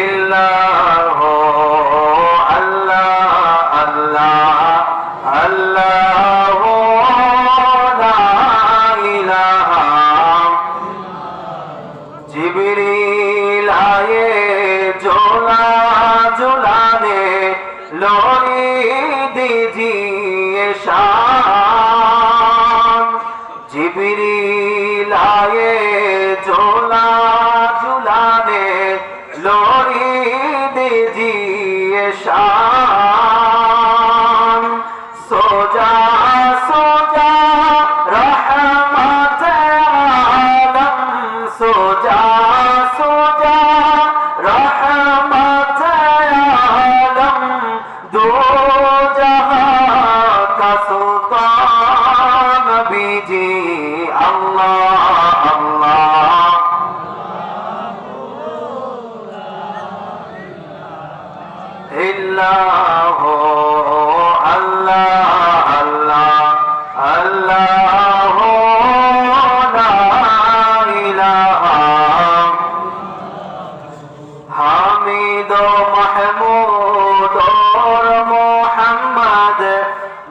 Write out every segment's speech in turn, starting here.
ইল্লাহ আল্লাহ আল্লাহ আল্লাহ লা ইলাহা জিবরিল আয়ে জোলা জোলানে लोरी दीजिए शान जिबरील आए झोला झुलाने लोरी दीजिए शान सो जा रहमत आलम सो जा रहमत आलम दो जहां का सुल्तान बीजी अल्लाह अल्लाह इल्लाह अल्लाह अल्लाह अल्लाह ला इलाहा हामिद महमूद और मोहम्मद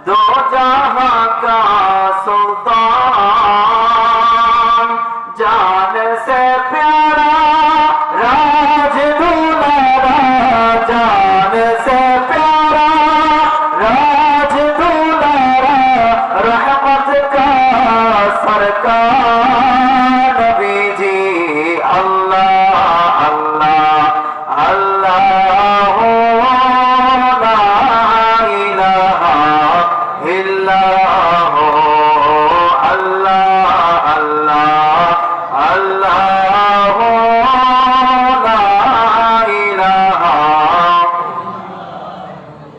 दो जहां का सुल्तान जान से प्यारा राज दुलारा जान से प्यारा राज दुलारा रहमत का सरकार नबी जी अल्लाह अल्लाह अल्लाह ला इलाहा इल्लाह अल्लाह अल्लाह अल्लाह ला इलाहा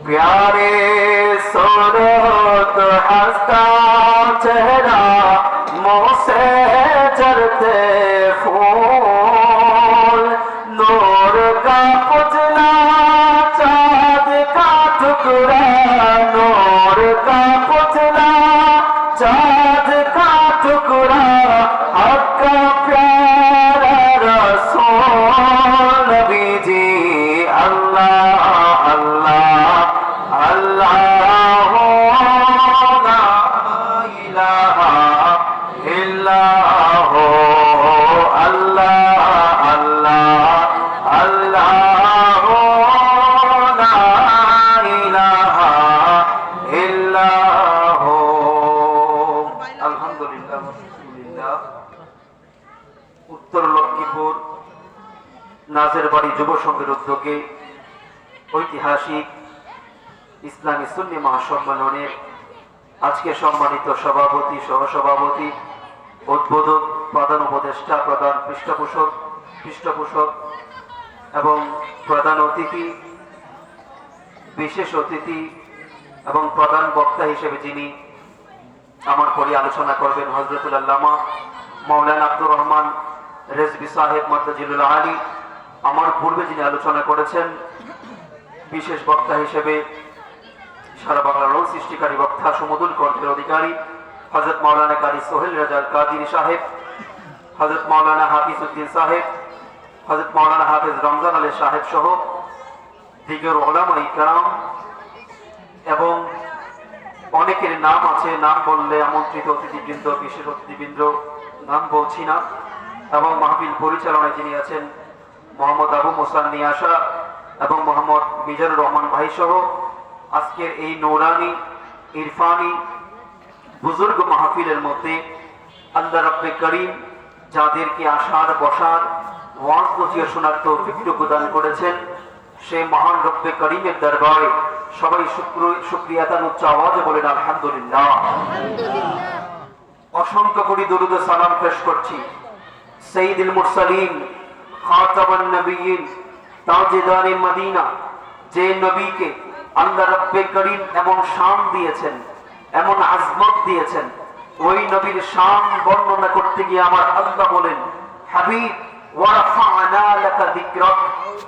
प्यारे सूरत हंसता चेहरा मुँह से झरते फूल नूर का पुतला चाँद का टुकड़ा नूर का पुतला चाँद का टुकड़ा हक का प्यारा रसूल नबी जी अल्लाह अल्लाह अल्लाह ला इलाहा इल्लाह अल्लाह अल्लाह अल्लाह ला इलाहा इल्लाह আলহামদুলিল্লাহ আলহামদুলিল্লাহ উত্তর লক্ষ্মীপুর নাজের বাড়ি যুব সংঘের উদ্যোগে ঐতিহাসিক ইসলামী সুন্নি মহাসম্মেলনের আজকে সম্মানিত সভাপতি সহসভাপতি উদ্বোধক প্রধান উপদেষ্টা প্রধান পৃষ্ঠপোষক এবং প্রধান অতিথি বিশেষ অতিথি এবং প্রধান বক্তা হিসেবে যিনি আমার পরে আলোচনা করবেন হযরতুল আল্লামা মাওলানা আব্দুর রহমান রেজভী সাহেব মুর্তাজিলুল আলী আমার পূর্বে যিনি আলোচনা করেছেন বিশেষ বক্তা হিসেবে সারা বাংলার রোল সৃষ্টিকারী বক্তা সমুদুল কণ্ঠের অধিকারী হযরত মাওলানা কারি সোহেল রাজাল কাদিরি সাহেব হযরত মাওলানা হাফিজ উদ্দিন সাহেব হযরত মাওলানা হাফিজ রমজান আলী সাহেব সহ দিগর উলামা ইকরাম এবং অনেকের নাম আছে নাম বললে আমন্ত্রিত অতিথিবৃন্দ বিশেষ অতিথিবৃন্দ নাম বলছি না এবং মাহফিল পরিচালনায় যিনি আছেন মোহাম্মদ আবু মোসান নিয়াশা এবং মোহাম্মদ মিজানুর রহমান ভাই সহ আজকের এই নৌরানি ইরফানি বুজুর্গ মাহফিলের মধ্যে আল্লাহ রব্বে করিম যাদেরকে আসার বসার ওয়াজ নসিহত শোনার তৌফিক দান করেছেন সেই মহান রব্বে করিমের দরবারে সবাই শুকরিয়া তার উচ্চ আওয়াজে বলেন আলহামদুলিল্লাহ অসংখ্য কোটি দরুদ ও সালাম পেশ করছি সাইয়্যিদুল মুরসালিন খাতামুন নবিয়্যিন তাজদারে মদিনা যে নবীকে আল্লাহ রব্বে করিম এমন শান দিয়েছেন এমন আজমত দিয়েছেন ওই নবীর শান বর্ণনা করতে গিয়ে আমার আল্লাহ বলেন হাবিব ওয়া রাফা'না লাকা যিকরাক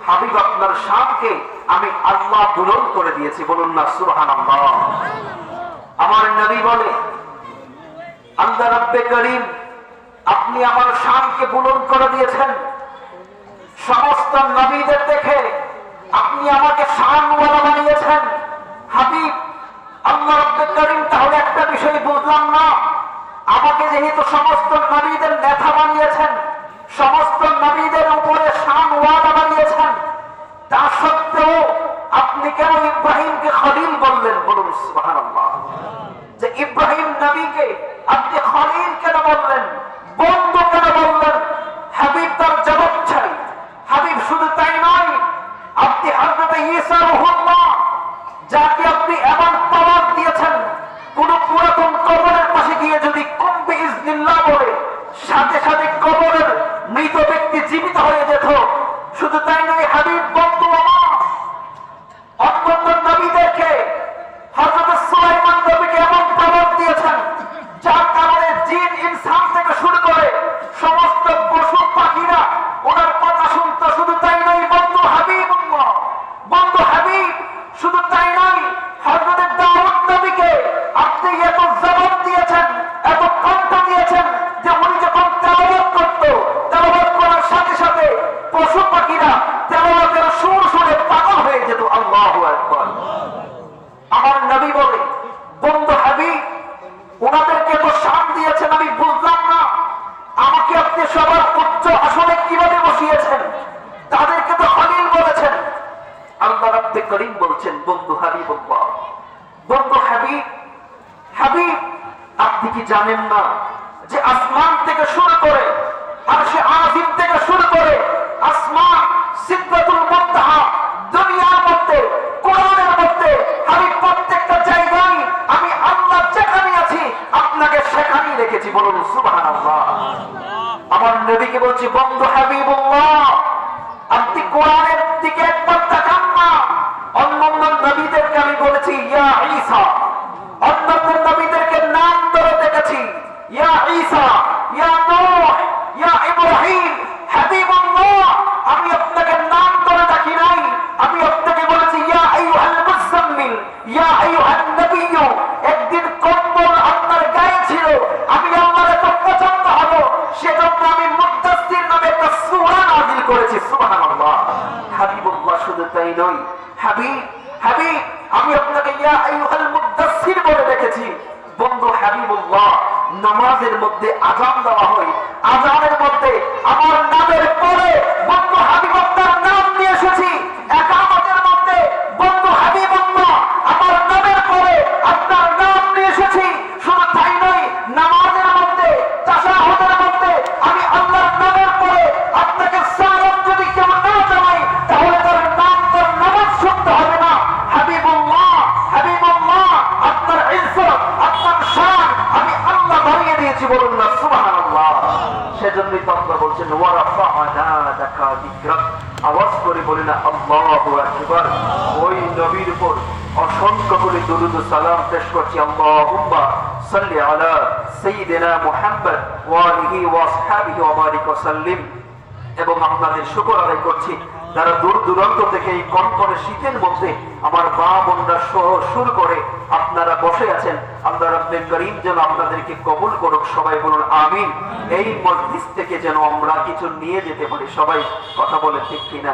হাবিব আপনার শানকে আমি আল্লাহ বুলন্দ করে দিয়েছি বলুন না সুবহানাল্লাহ আমার নবী বলে আল্লাহ রব্বে করিম আপনি আমার শানকে বুলন্দ করে দিয়েছেন সমস্ত নবীদের দেখে আপনি আমাকে শানওয়ালা বানিয়েছেন হাবিব আল্লাহ রাব্বুল কারীম। তাহলে একটা বিষয় বুঝলাম না, আমাকে যেহেতু সমস্ত নবীদের নেতা বানিয়েছেন, সমস্ত নবীদের উপরে শানওয়ালা বানিয়েছেন, তা সত্ত্বেও আপনি কেন ইব্রাহিমকে খলিল বললেন? বলুন সুবহানাল্লাহ। যে ইব্রাহিম নবীকে আপনি খলিল কেন বললেন, বন্ধু কেন বললেন? হাবিব তার জবাব চাই। হাবিব শুধু তাই নয়, আপনি হযরত ঈসা রূহুল্লাহ, যাকে আপনি এমন পাওয়ার দিয়েছেন, কোন পুরাতন কবরের পাশে গিয়ে যদি কুম বিইজনিল্লাহ বলে, সাথে সাথে কবরের মৃত ব্যক্তি জীবিত হয়ে যেত। শুধু তাই নয় হাবিব, বন্ধু আমার, অন্যান্য নবীদেরকে হযরত সুলাইমান নবীকে এমন পাওয়ার দিয়েছেন, যার কারণে জিন ইনসান থেকে শুরু করে সমস্ত পশু পাখিরা ওনার কথা শুনত। শুধু তাই নয় বন্ধু হাবিবুল্লাহ, বন্ধু হাবিব, শুধু তাই নয় হযরত দাউদ নবীকে আপনি এত জবাব দিয়েছেন, এত কণ্ঠ দিয়েছেন যে উনি যখন তেলাওয়াত করত, তেলাওয়াত করার সাথে সাথে পশু পাখিরা তেলাওয়াতের সুর শুনে পাগল হয়ে যেত। আল্লাহু আকবার। আমার নবী বলে, বন্ধু হাবিব, ওনাদেরকে তো শান দিয়েছেন, আমি বুঝলাম না আমাকে আপনি সবার উচ্চ আসনে কিভাবে বসিয়েছেন? তাদেরকে তো খলিল বলেছেন। আল্লাহ রাব্বুল কারীম বলছেন, বন্ধু হাবিবুল্লাহ, বন্ধু হাবিব, হাবিব, আপনি কি জানেন না যে আসমান থেকে শুরু করে আরশে আজিম থেকে শুরু করে আসমান, সিদরাতুল মুনতাহা, দুনিয়ার মধ্যে, কোরআনের মধ্যে, আমি প্রত্যেকটা জায়গায় আমি আল্লাহ যেখানে আছি আপনাকে সেখানেই রেখেছি। বলুন সুবহানাল্লাহ। আমার নবীকে বলছি, বন্ধু হাবিবুল্লাহ, আপনি কোরআনের দিকে একবার তাকান না। অন্যান্য নবীদেরকে আমি বলেছি ইয়া ঈসা, অন্যান্য নবীদেরকে নাম ধরে দেখেছি, ইয়া ঈসা, ইয়া নূহ, ইয়া ইব্রাহিম। হাবিবুল্লাহ, আমি আপনাকে নাম ধরে ডাকি নাই, আমি আপনাকে বলেছি ইয়া আইয়ুহাল মুযাম্মিল, ইয়া আইয়ুহান নবিয়্যু। একদিন কম্বল আপনার গায়ে ছিল, আমি আল্লাহর এত পছন্দ হলো, সেজন্য আমি মুদ্দাসসির নামে একটা সূরা নাযিল করেছি। সুবহানাল্লাহ। হাবিবুল্লাহ, শুধু তাই নয় হাবিব, হাবিব, আমি আপনাকে ইয়া আইয়ুহাল মুদ্দাসসির বলে রেখেছি। বন্ধু হাবিবুল্লাহ, নামাজের মধ্যে আযান দেওয়া হয়, আযানের মধ্যে আমার নামের পরে বন্ধু হাবিব আপনার নাম নিয়ে এসেছি। ইকামতের মধ্যে বন্ধু হাবিবুল্লাহ, আমার নামের পরে আপনার নাম নিয়ে এসেছি। শুধু তাই নয়, নামাজের মধ্যে, তাশাহুদের মধ্যে আমি আল্লাহর নামের পরে আপনাকে সালাত যদি কেউ না জানাই, তাহলে তার নাম, তার নামাজ শুনতে হবে না। হাবিবুল্লাহ, হাবিবুল্লাহ, আপনার ইজ্জত, আপনার শান আমি আল্লাহ বাড়িয়ে দিয়েছি। বলুন না সুবহানাল্লাহ। সেজন্যই তো আল্লাহ বলছেন ওয়া রাফা'না লাকা যিকরাক, আওয়াজ করে বলি না আল্লাহু আকবার। ওই নবীর উপর অসংখ্য করে দুরূদ ও সালাম পেশ করছি। আল্লাহুম্মা সাল্লি আলা সাইয়্যিদিনা মুহাম্মদ ওয়া আলিহি ওয়া আসহাবিহি ওয়া বারিক ওয়া সাল্লিম। এবং আপনাদের শুকর আদায় করছি যারা দূর দূরান্ত থেকে এই কনকনে শীতের মধ্যে আমার মা বোনরা সহ শুরু করে আপনারা বসে আছেন। আল্লাহ রাব্বুল কারীম যেন আপনাদেরকে কবুল করুক। সবাই বলুন আমিন। এই মজলিস থেকে যেন আমরা কিছু নিয়ে যেতে পারি। সবাই কথা বলে ঠিক কিনা?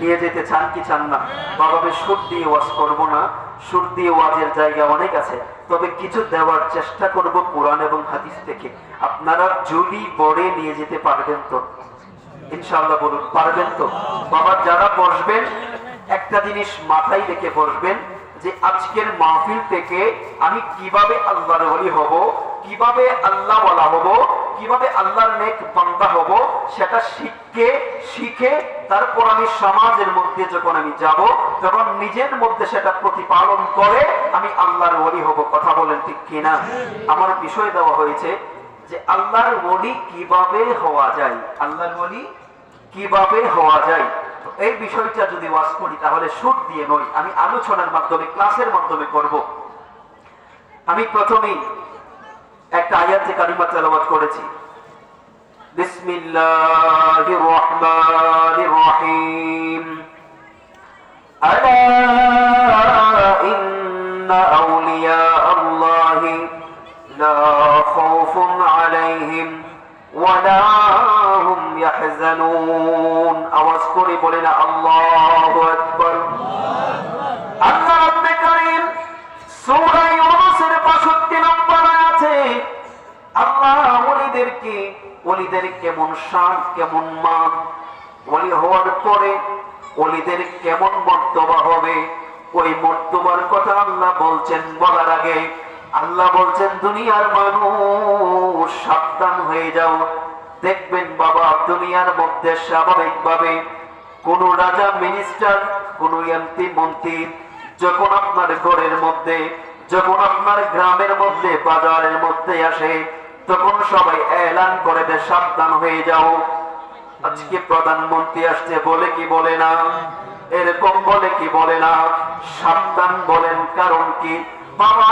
নিয়ে যেতে চান কি চান না? বাবাকে সুর দিয়ে ওয়াজ করবো না, সুর দিয়ে ওয়াজের জায়গা অনেক আছে, তবে কিছু দেওয়ার চেষ্টা করব কোরআন এবং হাদিস থেকে। আপনারা ঝুলি বড়ে নিয়ে যেতে পারবেন তো? ইনশাআল্লাহ বলুন পারবেন তো? বাবা যারা বসবেন একটা জিনিস মাথায় রেখে বসবেন যে আজকের মাহফিল থেকে আমি কিভাবে আল্লাহর ওলি হব, কিভাবে আল্লাহ ওয়ালা হব, কিভাবে আল্লাহর নেক বান্দা হব, সেটা শিখে তারপর আমি সমাজের মধ্যে যখন আমি যাব, তখন নিজের মধ্যে সেটা প্রতিপালন করে আমি আল্লাহর ওলি হব। কথা বলেন ঠিক কিনা? আমার বিষয় দেওয়া হয়েছে যে আল্লাহর ওলি কিভাবে হওয়া যায়, আল্লাহর ওলি কিভাবে হওয়া যায়। তো এই বিষয়টা যদি ওয়াজ করি তাহলে সুর দিয়ে নয়, আমি আলোচনার মাধ্যমে, ক্লাসের মাধ্যমে করব। আমি প্রথমেই একটা আয়াতে কারিমা তেলাওয়াত করেছি। বিসমিল্লাহির রহমানির রহিম। আলা ইন্না আউলিয়া আল্লাহি লা খাউফুন আলাইহিম ওয়া লা হুম ইয়াহজানুন। আওয়াজ আল্লাহু আকবার। আল্লাহ রাব্বুল কারীম সূরা ইউনূসের ৬২ নম্বর আয়াতে আল্লাহ ওলিদের কেমন শান, কেমন মান, ওলি হওয়ার পরে ওলিদের কেমন মর্তবা হবে, ওই মর্তবার কথা আল্লাহ বলছেন। বলার আগে আল্লাহ বলছেন, দুনিয়ার মানুষ সাবধান হয়ে যাও। দেখবেন বাবা, দুনিয়ার মধ্যে স্বাভাবিকভাবে কোন রাজা, মিনিস্টার, কোন এমপি, মন্ত্রী যখন আপনার ঘরের মধ্যে, যখন আপনার গ্রামের মধ্যে, বাজারের মধ্যে আসে, তখন সবাই এলান করে দেয়, সাবধান হয়ে যাও। আজকে প্রধানমন্ত্রী আসছে বলে কি বলে না, এরকম বলে কি বলে না, সাবধান বলেন। কারণ কি বাবা,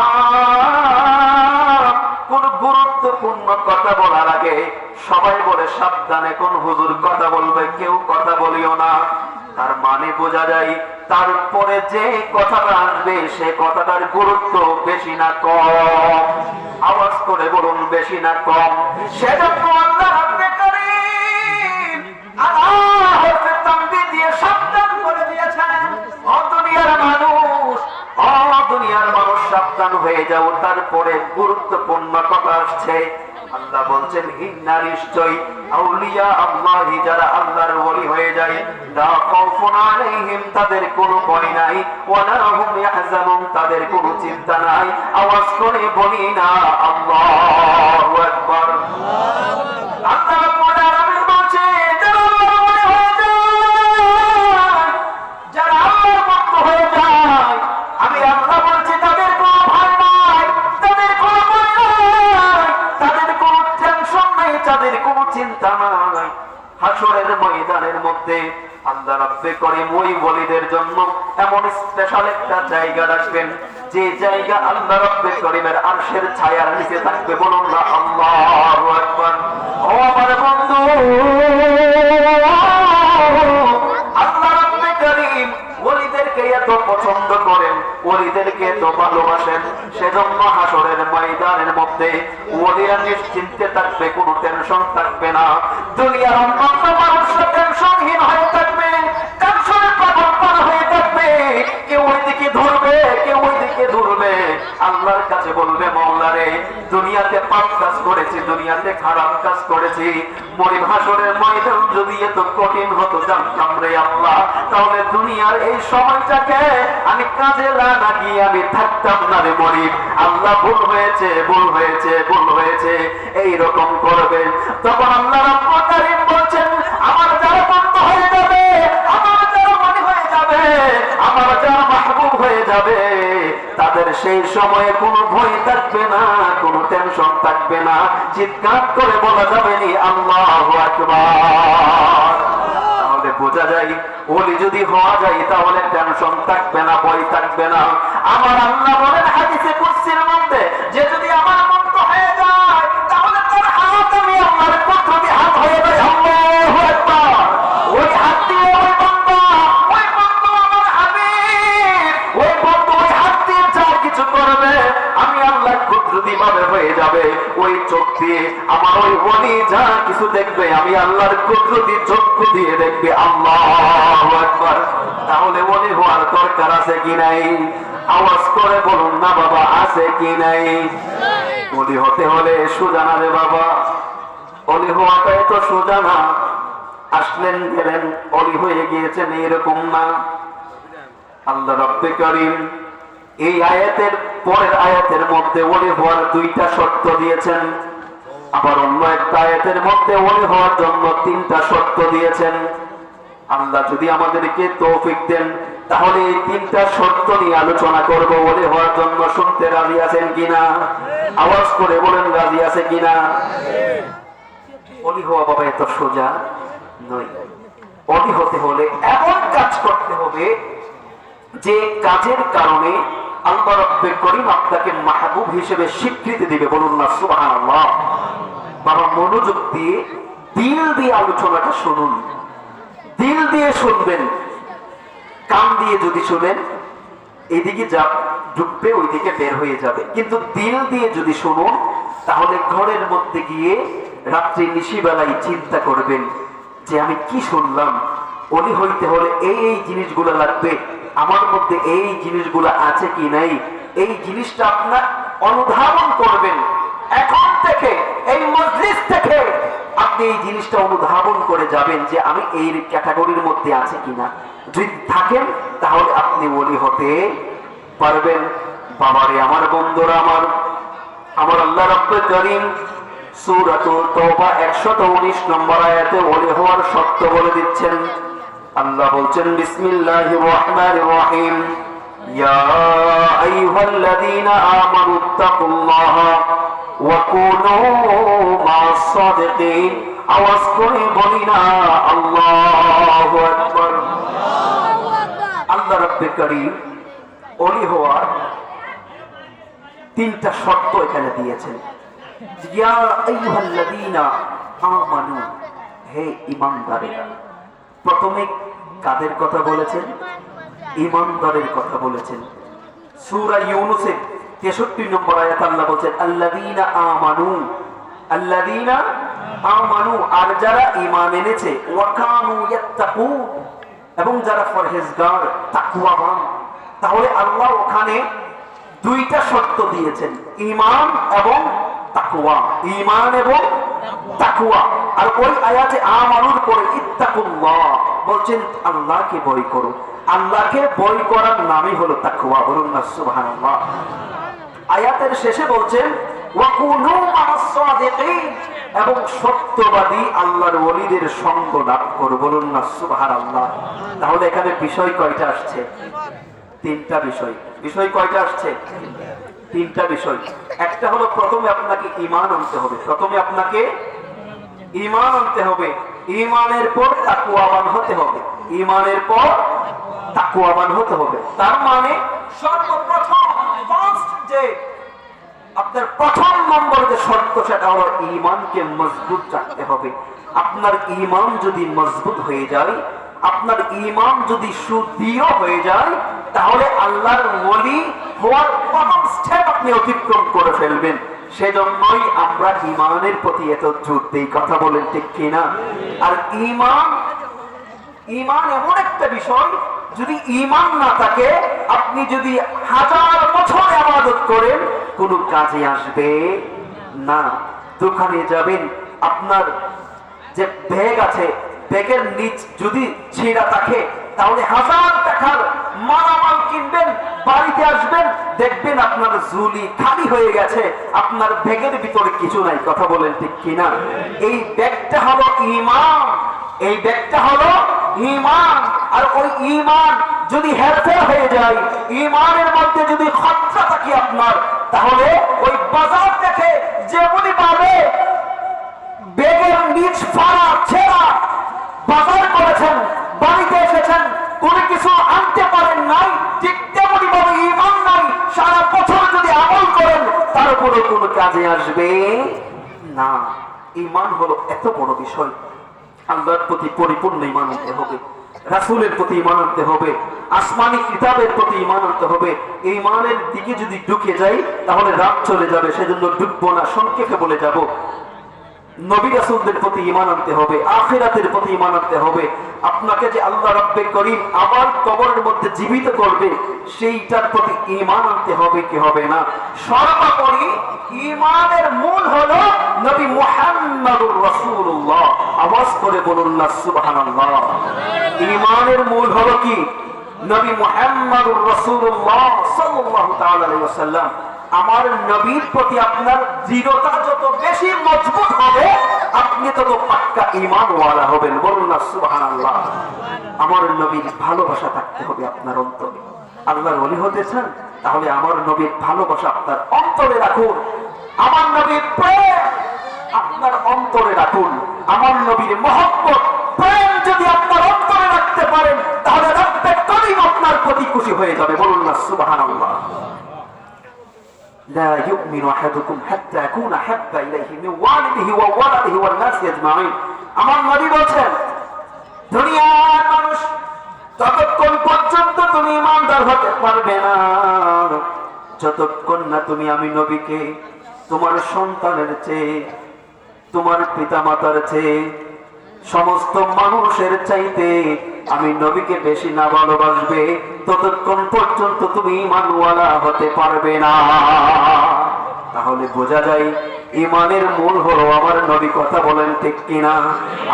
কোন গুরুত্বপূর্ণ কথা বলার আগে সবাই বলে সাবধান, এখন হুজুর কথা বলবে, কেউ কথা বলিও না। তার মানে বোঝা যায় তারপরে যে কথাটা আসবে সে কথাটার গুরুত্ব বেশি না কম? আওয়াজ করে বলুন, বেশি না কম? সেজন্য আল্লাহ রাব্বুল কারীম আল্লাহকে তাকবীর দিয়ে সাবধান করে দিয়েছেন, ও দুনিয়ার মানুষ, ও দুনিয়ার মানুষ সাবধান হয়ে যাও। তারপরে গুরুত্বপূর্ণ কথা আসছে। আল্লাহ বলছেন, ইন্না নিশ্চয়ই আউলিয়া আল্লাহি, যারা আল্লাহর ওলি হয়ে যায়, লা খাউফুন আলাইহিম, তাদের কোনো ভয় নাই, ওয়া লা হুম ইয়াহজানুন, তাদের কোনো চিন্তা নাই। আওয়াজ করে বলি না আল্লাহু আকবার। আল্লাহ রাব্বুল আলামিন বলছে, যারা আল্লাহর ওলি হয়ে যায়, যারা আল্লাহর ভক্ত হয়ে যায়, আমি আল্লাহ বলছি তাদের কোনো ভয় নাই, তাদের কোনো ভয় নাই, তাদের কোনো টেনশন নাই, তাদের কোনো চিন্তা নাই। হাসরের ময়দানের মধ্যে আল্লাহ রাব্বুল কারীম ওই ওলিদের জন্য এমন স্পেশাল একটা জায়গা রাখবেন, যে জায়গা আল্লাহ রাব্বুল কারীমের আরশের ছায়ার নিচে থাকবে। বলুন না আল্লাহু আকবার। ও আমার বন্ধু, আল্লাহ রাব্বুল কারীম ওলিদেরকে এত পছন্দ করেন, ওলিদেরকে এত ভালোবাসেন, সেজন্য হাসরের ময়দানের মধ্যে ওলিরা নিশ্চিন্তে থাকবে, কোনো টেনশন থাকবে না। দুনিয়ার অন্যান্য মানুষরা টেনশনহীন হয়ে থাকবে, টেনশনে পাগল হয়ে থাকবে, কেউ ওইদিকে ধরবে, কেউ ওইদিকে ধরবে। আল্লাহর কাছে বলবে, মাওলা রে, দুনিয়াতে পাপ কাজ করেছি, দুনিয়াতে খারাপ কাজ করেছি, মরি হাসরের ময়দান যদি এত কঠিন হতো জানতাম রে আল্লাহ, তাহলে দুনিয়ার এই সময়টাকে আমি কাজে লাগিয়ে আমি থাকতাম না রে মরি। আল্লাহ ভুল হয়েছে, ভুল হয়েছে, ভুল হয়েছে, এইরকম করবে। তখন আল্লাহ রাব্বুল কারীম বলছেন, আমার যারা ভক্ত হয়ে যাবে, আমার যারা মনি হয়ে যাবে, আমার যারা মাহবুব হয়ে যাবে, তাদের সেই সময়ে কোনো ভয় থাকবে না, কোনো টেনশন থাকবে না। চিৎকার করে বলা যাবে নি আল্লাহু আকবার। তাহলে বোঝা যায়, ওলি যদি হওয়া যায় তাহলে টেনশন থাকবে না, ভয় থাকবে না। আমার আল্লাহ বলেন হাদিসে কুদসির মধ্যে, যে যদি আমার ভক্ত হয়ে যায় তাহলে তার হাত আমি আল্লাহর কুদরতি হাত হয়ে যায়। আল্লাহু আকবার। ওই হাত দিয়ে ওই বান্দা আমার হাবিব, ওই বান্দা ওই হাত দিয়ে যা কিছু করবে আমি আল্লাহর কুদরতি ভাবে হয়ে যাবে। ওই চোখ দিয়ে আমার ওই ওলি যা কিছু দেখবে আমি আল্লাহর কুদরতি চক্ষু দিয়ে দেখবে। আল্লাহু আকবার। তাহলে ওলি হওয়ার দরকার আছে কি নাই? আওয়াজ করে বলুন না বাবা, আছে কি নাই? ওলি হতে হলে সোজা না রে বাবা, ওলি হওয়াটা এত সোজা না। আসলেন গেলেন ওলি হয়ে গিয়েছেন এরকম না। আল্লাহ রাব্বুল কারীম এই আয়াতের পরের আয়াতের মধ্যে ওলি হওয়ার দুইটা শর্ত দিয়েছেন, আবার অন্য একটা আয়াতের মধ্যে ওলি হওয়ার জন্য তিনটা শর্ত দিয়েছেন। আল্লাহ যদি আমাদেরকে তৌফিক দেন তাহলে এই তিনটা শর্ত নিয়ে আলোচনা করব ওলি হওয়ার জন্য। শুনতে রাজি আছেন কিনা? আওয়াজ করে বলেন, রাজি আছে কিনা? ওলি হওয়া বাবা এত সোজা নয়। ওলি হতে হলে এমন কাজ করতে হবে যে কাজের কারণে আল্লাহ রাব্বুল কারীম আপনাকে মাহবুব হিসেবে স্বীকৃতি দিবে। বলুন না সুবহানাল্লাহ। বাবা মনোযোগ দিয়ে দিল দিয়ে আলোচনাটা শুনুন, দিল দিয়ে শুনবেন। কান দিয়ে যদি শুনেন এদিকে যা ঢুকবে ওইদিকে বের হয়ে যাবে, কিন্তু দিল দিয়ে যদি শুনুন তাহলে ঘরের মধ্যে গিয়ে রাত্রি নিশিবেলায় চিন্তা করবেন যে আমি কি শুনলাম, ওলি হইতে হলে এই এই জিনিসগুলো লাগবে, আমার মধ্যে এই জিনিসগুলো আছে কি নাই, এই জিনিসটা আপনার অনুধাবন করবেন। এখন থেকে এই মজলিস থেকে আপনি এই জিনিসটা অনুধাবন করে যাবেন যে আমি এই ক্যাটাগরির মধ্যে আছে কিনা। যদি থাকেন তাহলে আপনি ওলি হতে পারবেন। বাবারে আমার বন্ধুরা, আমার আল্লাহ রাব্বুল কারীম সূরাতুত তাওবা 119 নম্বর আয়াতে ওলি হওয়ার শর্ত বলে দিচ্ছেন। আল্লাহ বলছেন, বিসমিল্লাহির রহমানির রহিম, ইয়া আইয়ুহাল্লাযীনা আমানুত্তাকুল্লাহা ওয়া কুনু মা'আস সাদিকিন। আওয়াজ করে বলি না আল্লাহু আকবার। আল্লাহ রাব্বুল কারীম ওলি হওয়ার তিনটা শর্ত এখানে দিয়েছেন। ইয়া আইয়ুহাল্লাযীনা আমানু, হে ঈমানদারেরা। প্রথমে কাদের কথা বলেছেন? ঈমানদারের কথা বলেছেন। সূরা ইউনূসের 63 নম্বর আয়াত আল্লাহ বলেন, আল্লাযীনা আমানু, আল্লাযীনা আমানু, আর যারা ঈমান এনেছে, ওয়া কানু ইয়াত্তাকুন, এবং যারা পরহেজগার তাকওয়াবান। তাহলে আল্লাহ ওখানে দুইটা শর্ত দিয়েছেন, ঈমান এবং তাকওয়া, ঈমান এবং তাকওয়া। আর ওই আয়াতে আমানুর পরে ইত্তাকুল্লাহ বলছেন, আল্লাহকে ভয় করো। আল্লাহকে ভয় করার নামই হলো তাকওয়া। বলুন না সুবহানাল্লাহ। আয়াতের শেষে বলছেন, ওয়া কুনু মা'আস সাদিকিন, এবং সত্যবাদী আল্লাহর ওলিদের সঙ্গ লাভ করো। বলুন না সুবহানাল্লাহ। তাহলে এখানে বিষয় কয়টা আসছে? তিনটা বিষয়। বিষয় কয়টা আসছে? তিনটা বিষয়। একটা হলো প্রথমে আপনাকে ঈমান আনতে হবে, প্রথমে আপনাকে ঈমান আনতে হবে, ঈমানের পর তাকওয়াবান হতে হবে, ঈমানের পর তাকওয়াবান হতে হবে। তার মানে সর্বপ্রথম ফার্স্ট যে আপনার প্রথম নম্বর যে শর্ত, সেটা হলো ঈমানকে মজবুত রাখতে হবে। আপনার ঈমান যদি মজবুত হয়ে যায়, আপনার ঈমান যদি সুদৃঢ় হয়ে যায়, তাহলে আল্লাহর ওলি হওয়ার প্রথম স্টেপ আপনি অতিক্রম করে ফেলবেন। সেজন্যই আমরা ঈমানের প্রতি এত জোর দেই। কথা বলেন ঠিক কিনা? আর ঈমান এমন একটা বিষয়, যদি ঈমান না থাকে, আপনি যদি 1000 বছর ইবাদত করেন, কোনো কাজে আসবে না। দোকানে যাবেন, আপনার যে ব্যাগ আছে, ব্যাগের নিচ যদি ছিঁড়া থাকে, তাহলে 1000 টাকার মালামাল কিনবেন, বাড়িতে আসবেন, দেখবেন আপনার ঝুলি খালি হয়ে গেছে, আপনার ব্যাগের ভিতরে কিছু নাই। কথা বলেন ঠিক কিনা? এই ব্যাগটা হলো ঈমান, এই ব্যাগটা হলো ঈমান। আর ওই ঈমান যদি হেরফের হয়ে যায়, ঈমানের মধ্যে যদি খতরা থাকে আপনার, তাহলে ওই বাজার থেকে যেমনই পাবে ব্যাগের নিচ ফাড়া ছেঁড়া, বাজার করেছেন, বাড়িতে এসেছেন, কোনো কিছু আনতে পারেন নাই, ঠিক তেমনি ভাবে ঈমান নাই, সারা বছর যদি আমল করেন, তার উপরে কোনো কাজে আসবে না। ঈমান হলো এত বড় বিষয়। আল্লাহর প্রতি পরিপূর্ণ ঈমান আনতে হবে, রাসূলের প্রতি ঈমান আনতে হবে, আসমানি কিতাবের প্রতি ঈমান আনতে হবে। এই ঈমানের দিকে যদি ঢুকে যাই, তাহলে রাত চলে যাবে। সেজন্য ঢুকবো না, সংক্ষেপে বলে যাব। নবী রাসূলদের প্রতি ঈমান আনতে হবে, আখিরাতের প্রতি ঈমান আনতে হবে। আপনাকে যে আল্লাহ রাব্বুল কারীম আবার কবরের মধ্যে জীবিত করবে, সেইটার প্রতি ঈমান আনতে হবে কি হবে না? সর্বোপরি ঈমানের মূল হলো নবী মুহাম্মদুর রাসূলুল্লাহ। আওয়াজ করে বলুন না সুবহানাল্লাহ। ঈমানের মূল হলো কি? নবী মুহাম্মদুর রাসূলুল্লাহ সাল্লাল্লাহু তাআলা আলাইহি ওয়াসাল্লাম। আমার নবীর প্রতি আপনার দৃঢ়তা যত বেশি মজবুত হবে, আপনি তত পাক্কা ঈমানওয়ালা হবেন। বলুন না সুবহানাল্লাহ। আমার নবীর ভালোবাসা থাকতে হবে আপনার অন্তরে। আল্লাহর ওলি হতে চান, তাহলে আমার নবীর ভালোবাসা আপনার অন্তরে রাখুন। আমার নবীর প্রেম আপনার অন্তরে রাখুন। আমার নবীর মহব্বত, প্রেম যদি আপনার অন্তরে রাখতে পারেন, তাহলে রব্বুল কারীম আপনার প্রতি খুশি হয়ে যাবে। বলুন না সুবহানাল্লাহ। لا يؤمن أحدكم حتى يكون أحب إليه من والده وولده والناس أجمعين। আমার নবী বলেন, দুনিয়ার মানুষ ততক্ষণ পর্যন্ত তুমি ঈমানদার হতে পারবে না, যতক্ষণ না তুমি আমি নবীকে তোমার সন্তানের চেয়ে, তোমার পিতামাতার চেয়ে, সমস্ত মানুষের চাইতে আমি নবীকে বেশি না ভালোবাসবে, ততক্ষণ পর্যন্ত তুমি ঈমানওয়ালা হতে পারবে না। তাহলে বোঝা যায় ঈমানের মূল হলো আমার নবী। কথা বলেন ঠিক কিনা?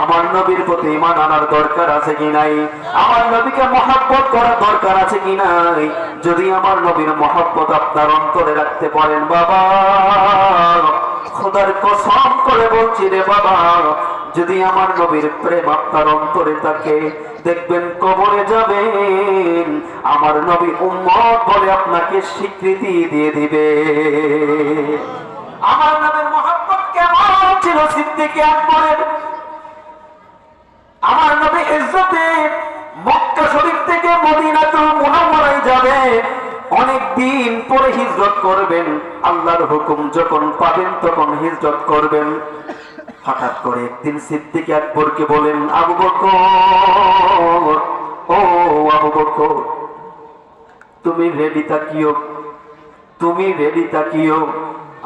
আমার নবীর প্রতি ঈমান আনার দরকার আছে কি নাই? আমার নবীকে মহব্বত করার দরকার আছে কি নাই? যদি আমার নবীর মহব্বত আপনার অন্তরে রাখতে পারেন বাবা, খোদার কসম করে বলছি রে বাবা, যদি আমার নবীর প্রেম আপনার অন্তরে থাকে, দেখবেন কবরে যাবেন আমার নবী উম্মত বলে আপনাকে স্বীকৃতি দিয়ে দিবে। আমার নবীর মহব্বত কেমন ছিল সিদ্দিক আকবরের? আমার নবী ইজ্জতে মক্কা শরীফ থেকে মদিনাতুল মুনাওয়ারায় যাবে, অনেক দিন পরে হিজরত করবেন। আল্লাহর হুকুম যখন পাবেন তখন হিজরত করবেন। হঠাৎ করে একদিন সিদ্দিক আকবরকে বলেন, আবু বকর, ও আবু বকর, তুমি রেডি থাকিও, তুমি রেডি থাকিও,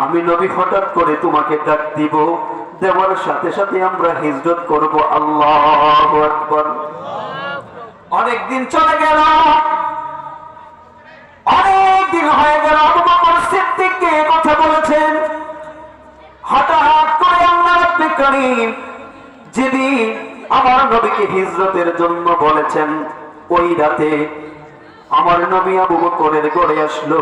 আমি নবী হঠাৎ করে তোমাকে ডাক দিব, দেওয়ার সাথে সাথে আমরা হিজরত করব। আল্লাহু আকবার। অনেকদিন চলে গেল, অনেক দিন হয়ে গেল, আবু বকর সিদ্দিককে কথা বলেছেন। হঠাৎ করে আল্লাহ রাব্বুল কারীম যেদিন আমার নবীকে হিজরতের জন্য বলেছেন, ওই রাতে আমার নবী আবু বকরের ঘরে আসলো।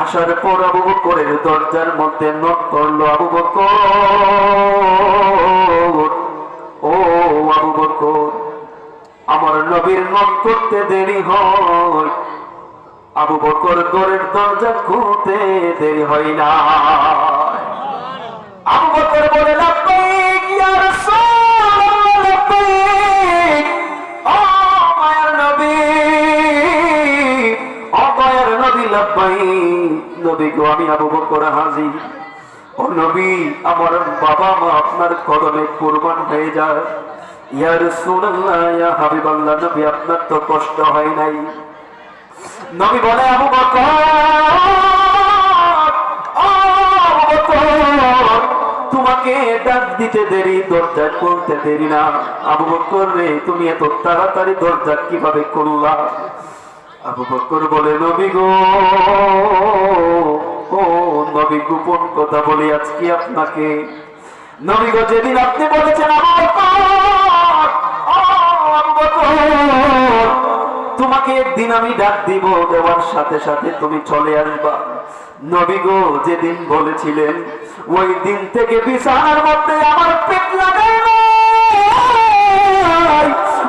আসার পর আবু বকরের দরজার মধ্যে নক করলো, আবু বকর, ও আবু বকর। আমার নবীর নক করতে দেরি হয়, আবু বকর ঘরের দরজা খুলতে দেরি হয় না। আবু বকর বলে, লাব্বাইক ইয়া রাসূলুল্লাহ, লাব্বাইক, ও মায়ের নবী, ও মায়ের নবী, লাব্বাইক। নবী গো, আমি আবু বকর হাজির। ও নবী, আমার বাবা মা আপনার কদমে কুরবান হয়ে যায়। ইয়া রাসূলুল্লাহ, ইয়া হাবিবাল্লাহ, নবী আপনার তো কষ্ট হয় নাই। নবী বলে, আবু বকর, ও আবু বকর, তোমাকে ডাক দিতে দেরি, দরজা খুলতে দেরি না। আবু বকর রে, তুমি এত তাড়াতাড়ি দরজা কিভাবে খুললা? আবু বকর বলে, নবী গো, ও নবী, গোপন কথা বলি আজকে আপনাকে। নবী গো, যেদিন আপনি বলেছেন আবু বকর, ও আবু বকর, তোমাকে একদিন আমি ডাক দিব, দেওয়ার সাথে সাথে তুমি চলে আসবা। নবী গো, যেদিন বলেছিলেন ওই দিন থেকে বিছানার মধ্যে আমার পেট লাগাই নাই।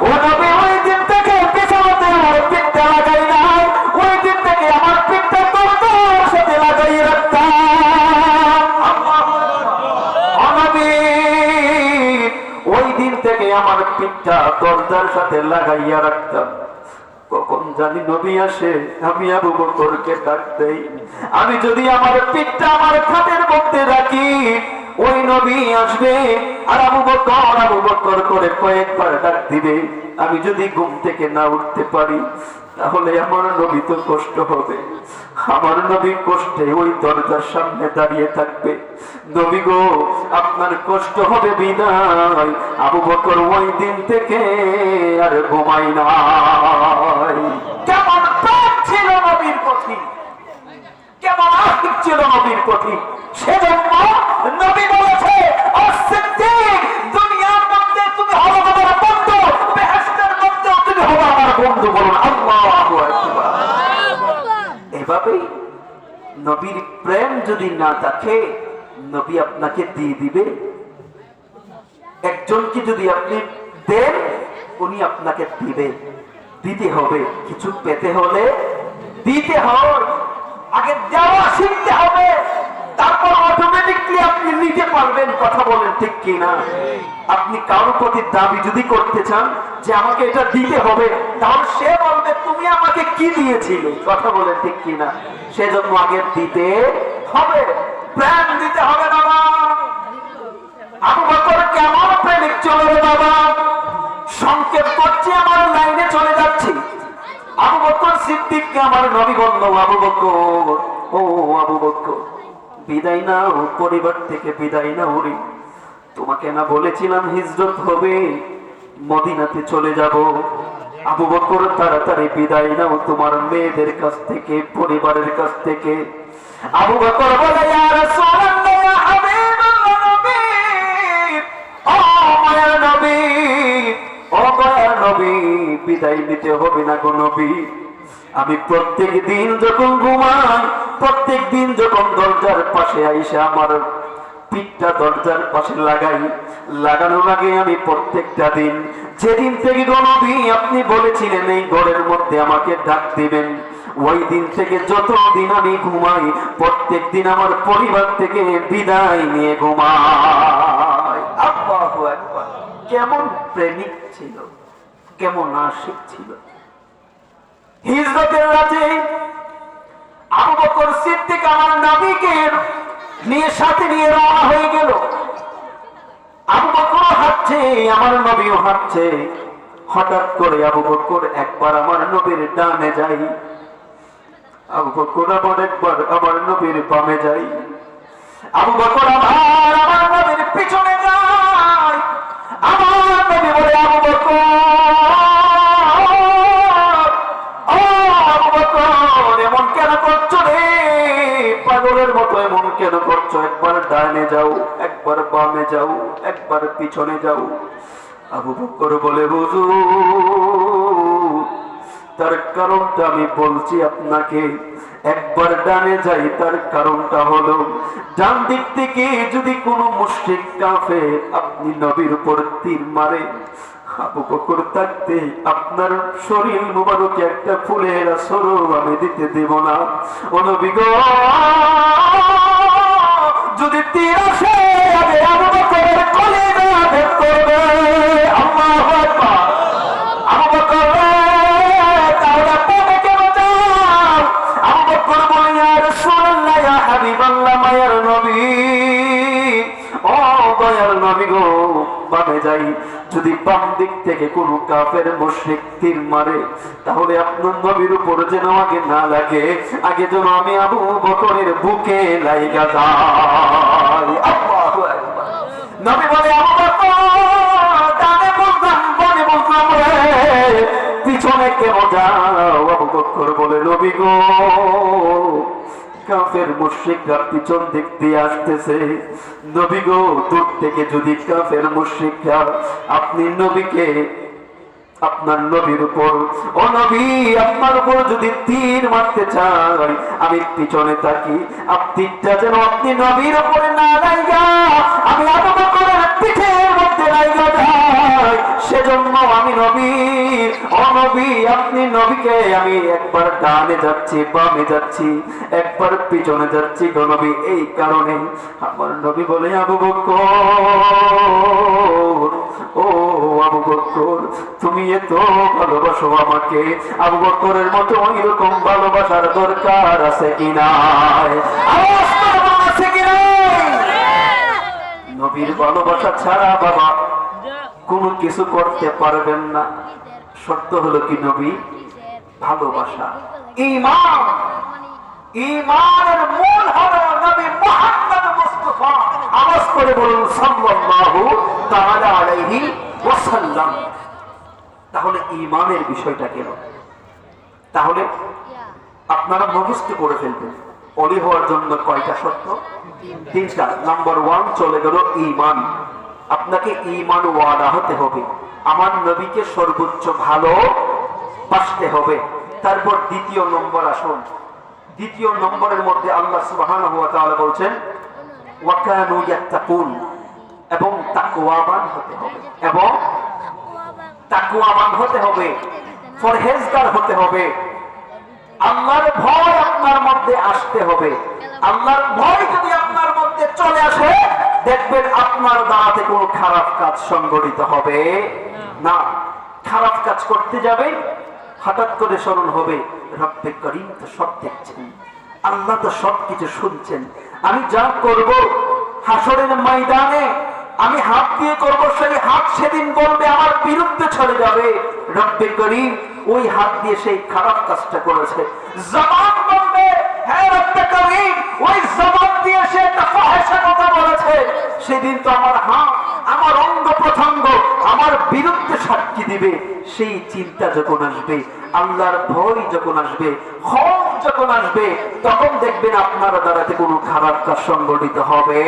ও নবী, ওই দিন থেকে বিছানাতে আমার পেটটা লাগাই নাই, ওই দিন থেকে আমার পেটটা দরজার সাথে লাগাই রাখতাম। ও নবী, ওই দিন থেকে আমার পেটটা দরজার সাথে লাগাইয়া রাখতাম। কখন জানি নবী আসে, আমি আবু বকরকে ডাক দেই। আমি যদি আমার পিঠটা আমার খাটের মধ্যে রাখি, ওই নবী আসবে আর আবু বকর করে কয়েকবার ডাক দিবে। আমি যদি ঘুম থেকে না উঠতে পারি, তাহলে আমার নবী তো কষ্ট হবে। আমার নবী কষ্টে ওই দরজার সামনে দাঁড়িয়ে থাকবে। নবী গো, আপনার কষ্ট হবে বিদায়। আবু বকর ওই দিন থেকে আর ঘুমাই নাই। কেমন প্রেম ছিল নবীর প্রতি, কেমন আশিক ছিল নবীর প্রতি। সেজন্য নবী বলেছে, ও সিদ্দিক, দুনিয়ার মধ্যে তুমি হলো আমার বন্ধু, বেহেশতের মধ্যেও তুমি হলো আমার বন্ধু। বলুন আল্লাহু আকবার। এভাবেই নবীর প্রেম যদি না থাকে, নবী আপনাকে দিয়ে দিবে। একজনকে যদি আপনি দেন, উনি আপনাকে দিবে। দিতে হবে, কিছু পেতে হলে দিতে হয়। আগে দেওয়া শিখতে হবে, তারপর অটোমেটিকলি আপনি নিতে পারবেন। কথা বলেন ঠিক কিনা? আপনি কারোর প্রতি দাবি যদি করতে চান যে আমাকে এটা দিতে হবে, তাহলে সে বলবে তুমি আমাকে কি দিয়েছিলে। কথা বলেন ঠিক কিনা? সেজন্য আগে দিতে হবে, প্রেম দিতে হবে। বাবা আবু বকর কেমন প্রেমিক চলে বাবা, সংক্ষেপ করছি, আমার লাইনে চলে যাচ্ছি। আবু বকর সিদ্দিককে আমার নবী বলল, আবু বকর, ও আবু বকর, বিদায় নাও, পরিবার থেকে বিদায় নাও রে। তোমাকে না বলেছিলাম হিজরত হবে, মদিনাতে চলে যাব। আবু বকর তাড়াতাড়ি বিদায় নাও তোমার মেয়েদের কাছ থেকে, পরিবারের কাছ থেকে। আবু বকর বলে, ইয়া রাসূলুল্লাহ, ইয়া হাবিবাল্লাহ, নবী, ও মায়ের নবী, ও মায়ের নবী, বিদায় নিতে হবে না গো নবী। আমি প্রত্যেক দিন যখন ঘুমাই, প্রত্যেক দিন যখন দরজার পাশে আইসা আমার পিঠটা দরজার পাশে লাগাই, লাগানোর আগে আমি প্রত্যেকটা দিন, যেদিন থেকে গো নবী আপনি বলেছিলেন এই ঘরের মধ্যে আমাকে ডাক দিবেন, ওই দিন থেকে যতদিন আমি ঘুমাই, প্রত্যেক দিন আমার পরিবার থেকে বিদায় নিয়ে ঘুমাই। আল্লাহু আকবার! কেমন প্রেমিক ছিল, কেমন আশিক ছিল। হিজরতের রাতে আবু বকর সিদ্দিক আমার নবীকে নিয়ে সাথে নিয়ে রওনা হয়ে গেল। আবু বকর হাঁটছে, আমার নবীও হাঁটছে। হঠাৎ করে আবু বকর একবার আমার নবীর ডানে যাই, আবু বকর আবার একবার আমার নবীর বামে যাই, আবু বকর আবার আমার নবীর পিছনে যায়। আমার নবী বলে, আবু বকর, এমন কেন করছো রে, পাগলের মতো এমন কেন করছো? একবার ডানে যাও, একবার বামে যাও, একবার পিছনে যাও। আবু বকর বলে, হুজুর, তার কারণটা আমি বলছি আপনাকে। একবার ডানে যাই, তার কারণটা হলো, ডান দিক থেকে যদি কোনো মুশরিক কাফের আপনি নবীর উপর তীর মারে, আবু বকর থাকতে আপনার শরীর মুবারকে একটা ফুলের আসরও আমি দিতে দেব না। ও নবী গো, যদি তীর আসে আগে আবু বকরের কলিজা ভেদ করবে। আল্লাহু আকবার! আবু বকর, তাহলে আপনি কেন যাও? আবু বকর বলে, ইয়া রাসূলুল্লাহ, ইয়া হাবিবাল্লাহ, মায়ের নবী, ও দয়ার নবী গো, বামে যাই, যদি বাম দিক থেকে কোনো কাফের মুশরিক তীর মারে, তাহলে আপনার নবীর উপর যেন আগে না লাগে, আগে যেন আমি আবু বকরের বুকে লাইগা যাই। আল্লাহু আকবার! নবী বলে, আবু বকর, ডানে বললাম, বামে বললাম রে, পিছনে কেন যাও? আবু বকর বলে, নবী গো, কাফের মুশরিকরা পিছন দিক দিয়ে আসতেছে। নবী গো, দূর থেকে যদি কাফের মুশরিকরা আপনি নবীকে, আপনার নবীর উপর, ও নবী, আপনার উপর যদি তীর মারতে চাই, আমি পিছনে থাকি, তীরটা যেন আপনি নবীর উপরে না লাগা, আমি আবু বকরের পিঠের মধ্যে লাগা যায়, সেজন্য আমি নবী, ও নবী, আপনি নবীকে, আমি একবার ডানে যাচ্ছি, বামে যাচ্ছি, একবার পিছনে যাচ্ছি গো নবী, এই কারণে। আমার নবী বলে, আবু বকর, ও আবু বকর, তুমি এত ভালোবাসো আমাকে, আবু বকরের মতো ওইরকম ভালোবাসার দরকার আছে কিনা? আছে কিনা? নবীর ভালোবাসা ছাড়া বাবা কোনো কিছু করতে পারবেন না। শর্ত হলো কি? নবী ভালোবাসা, ঈমান। ঈমানের মূল হলো নবী মুহাম্মদ মুস্তাফা। আওয়াজ করে বলুন, সাল্লাল্লাহু তাআলা আলাইহি ওয়াসাল্লাম। তাহলে ঈমানের বিষয়টা কেন? তাহলে আপনারা মুখস্থ করে ফেলবেন, ওলি হওয়ার জন্য কয়টা শর্ত? তিনটা। নাম্বার 1 চলে গেল ঈমান। আপনাকে ঈমান ওয়ালা হতে হবে, আমার নবীকে সর্বোচ্চ ভালো বাসতে হবে। তারপর দ্বিতীয় নম্বর আসুন, দ্বিতীয় নম্বরের মধ্যে আল্লাহ সুবহানাহু ওয়া তাআলা বলছেন, ওয়া কানু ইয়াত্তাকুন, এবং তাকওয়াবান হতে হবে, এবং তাকওয়াবান হতে হবে, পরহেজগার হতে হবে। আল্লাহর ভয় আপনার মধ্যে আসতে হবে। আল্লাহর ভয় যদি আপনার মধ্যে চলে আসে, দেখবেন আপনার দ্বারাতে কোনো খারাপ কাজ সংগঠিত হবে না। খারাপ কাজ করতে যাবে, হঠাৎ করে স্মরণ হবে, রব্বে করিম তো সব দেখছেন, আল্লাহ তো সবকিছু শুনছেন। আমি যা করব হাসরের ময়দানে, আমি হাত দিয়ে করব, সেই হাত সেদিন বলবে, আমার বিরুদ্ধে চলে যাবে। রব্বে করিম ওই হাত দিয়ে সেই খারাপ কাজটা করেছে। জবান বলবে, হ্যাঁ রব্বে করিম, ওই জবান দিয়ে সে একটা ফাহিশা কথা বলেছে, সেদিন তো আমার হাত, আমার অঙ্গ প্রত্যঙ্গ, আমার বিরুদ্ধে সাক্ষী দিবে, সেই চিন্তা যখন আসবে, আল্লাহর ভয় যখন আসবে, খৌফ যখন আসবে, তখন দেখবেন আপনার দ্বারাতে কোনো খারাপ কাজ সংগঠিত হবে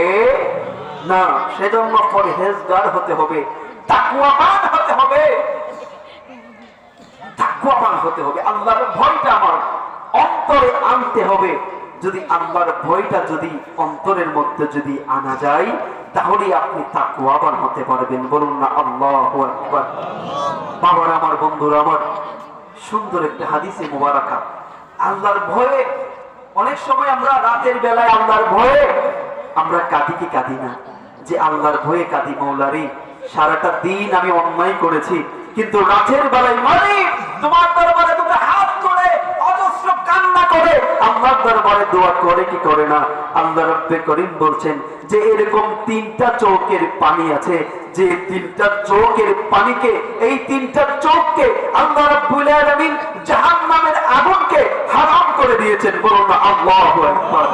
না। সেজন্য পরহেজগার হতে হবে, তাকওয়াবান হতে হবে, তাকওয়াবান হতে হবে। আল্লাহর ভয়টা আমার অন্তরে আনতে হবে। যদি আল্লাহর ভয়টা যদি অন্তরের মধ্যে যদি আনা যায়, তাহলে আপনি তাকওয়াবান হতে পারবেন। বলুন না আল্লাহু আকবার। বাবার আমার, বন্ধুরা আমার, সুন্দর একটা হাদিসে মুবারাকা। আল্লাহর ভয়ে অনেক সময় আমরা রাতের বেলায় আল্লাহর ভয়ে আমরা কাঁদি কি কাঁদি না? যে আল্লাহর ভয়ে কাঁদি, মৌলারি সারাটা দিন আমি অন্যায় করেছি, কিন্তু রাতের বেলায় মালিক তোমার দরবারে দুটো হাত করে অজস্র কান্না করে আল্লাহর দরবারে দোয়া করে কি করে না? আল্লাহ রব্বে করিম বলছেন যে এরকম তিনটা চোখের পানি আছে, যে তিনটা চোখের পানিকে, এই তিনটা চোখকে আল্লাহ রাব্বুল আলামিন জাহান্নামের আগুনকে হারাম করে দিয়েছেন। বলুন না আল্লাহু আকবার।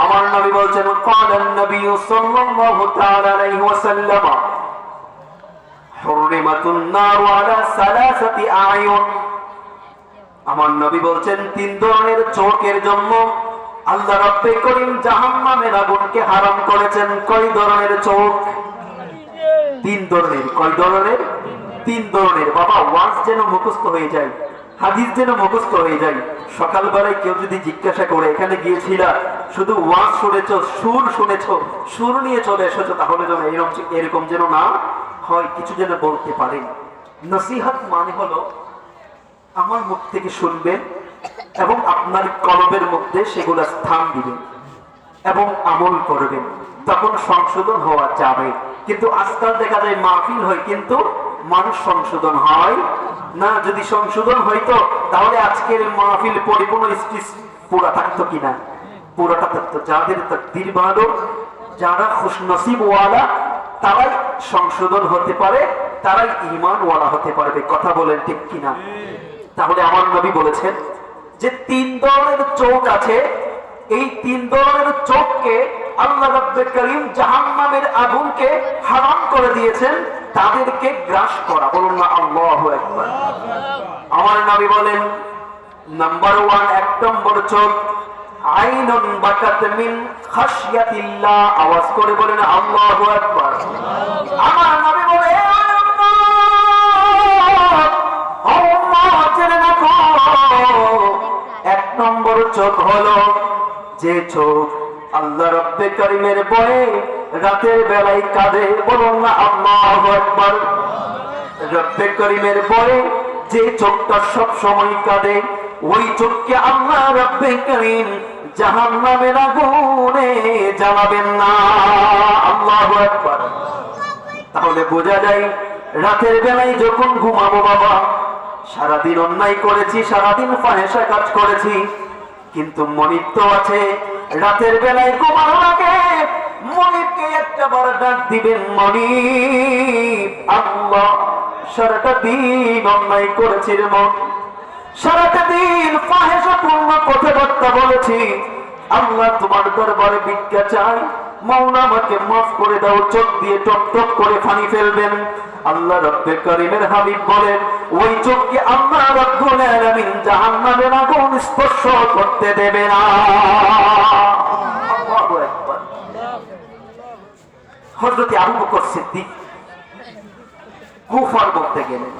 আমার নবী বলছেন ক্বালান নবী সাল্লাল্লাহু তাআলা আলাইহি ওয়াসাল্লাম হুররিমাতুন নারু আলা সালাসাতি আয়ুন। আমার নবী বলছেন তিন ধরনের চোখের জন্য আল্লাহ রাব্বে করিম জাহান্নামের আগুনকে হারাম করেছেন। কয় ধরনের চোখ? তিন ধরনের। কয় ধরনের? তিন ধরনের। বাবা ওয়াজ যেন মুখস্থ হয়ে যায়, হাদিস যেন মুখস্থ হয়ে যায়। সকালবেলায় কেউ যদি জিজ্ঞাসা করে এখানে গিয়েছিলা, শুধু ওয়াজ শুনেছো, সুর শুনেছো, সুর নিয়ে চলে এসেছো, তাহলে যেন এরকম যেন না হয়, কিছু যেন বলতে পারেন। নসিহত মানে হলো আমার মুখ থেকে শুনবেন এবং আপনার কলবের মধ্যে সেগুলো স্থান দিবেন এবং আমল করবেন, তখন সংশোধন হওয়া যাবে। কিন্তু আজকাল দেখা যায় মাহফিল হয় কিন্তু মানুষ সংশোধন হয় না। যদি সংশোধন হইতো তাহলে আজকের মাহফিল পরিপূর্ণ স্টিচ পুরা থাকতো কিনা? পুরাটা থাকতো। যাদের তাকদীর ভালো, যারা খুশনসিব ওয়ালা, তারাই সংশোধন হতে পারে, তারাই ঈমান ওয়ালা হতে পারবে। কথা বলেন ঠিক কিনা? তাহলে আমার নবী বলেছেন যে তিন ধরনের চোখ আছে, এই তিন ধরনের চোখকে আল্লাহ রাব্বে করিম জাহান্নামের আগুনকে হারাম করে দিয়েছেন, তাদেরকে গ্রাস করা। বলুন না আল্লাহু আকবার। আমার নবী বলেন নাম্বার 1, এক নম্বর চোখ আইনুন বাকাত মিন খাশিয়াতিল্লাহ। আওয়াজ করে বলেন আল্লাহু আকবার। আমার নবী বলে এক নম্বর চোখ হলো যে চোখ আল্লাহ রাব্বে করিমের ভয়ে রাতের বেলায় কাঁদে। বলুন না আল্লাহু আকবার। রাব্বে করিমের ভয়ে যে চোখটা সব সময় কাঁদে, ওই চোখকে আল্লাহ রাব্বে করিম জাহান্নামের আগুনে জ্বালাবেন না। আল্লাহু আকবার। তাহলে বোঝা যায় রাতের বেলায় যখন ঘুমাবো, বাবা সারাদিন অন্যায় করেছি, সারাদিন ফাহেশা কাজ করেছি, কিন্তু মনিব তো আছে। রাতের বেলায় ঘুমানোর আগে মনিবকে একটা বার ডাক দিবেন, মনিব আল্লাহ সারাটা দিন অন্যায় করেছি রে মন, সারাটা দিন ফাহেশাপূর্ণ কথাবার্তা বলেছি, আল্লাহ তোমার দরবারে ভিক্ষা চাই, মাওলা আমাকে মাফ করে দাও। চোখ দিয়ে টপ টপ করে পানি ফেলবেন। আল্লাহ রাব্বে করিমের হাবিব বলেন ওই চোখকে আল্লাহ রাব্বুল আলামিন জাহান্নামের আগুন স্পর্শ করতে দেবে না। আল্লাহু আকবার। হযরত আবু বকর সিদ্দিক কুফার মধ্যে গেলেন।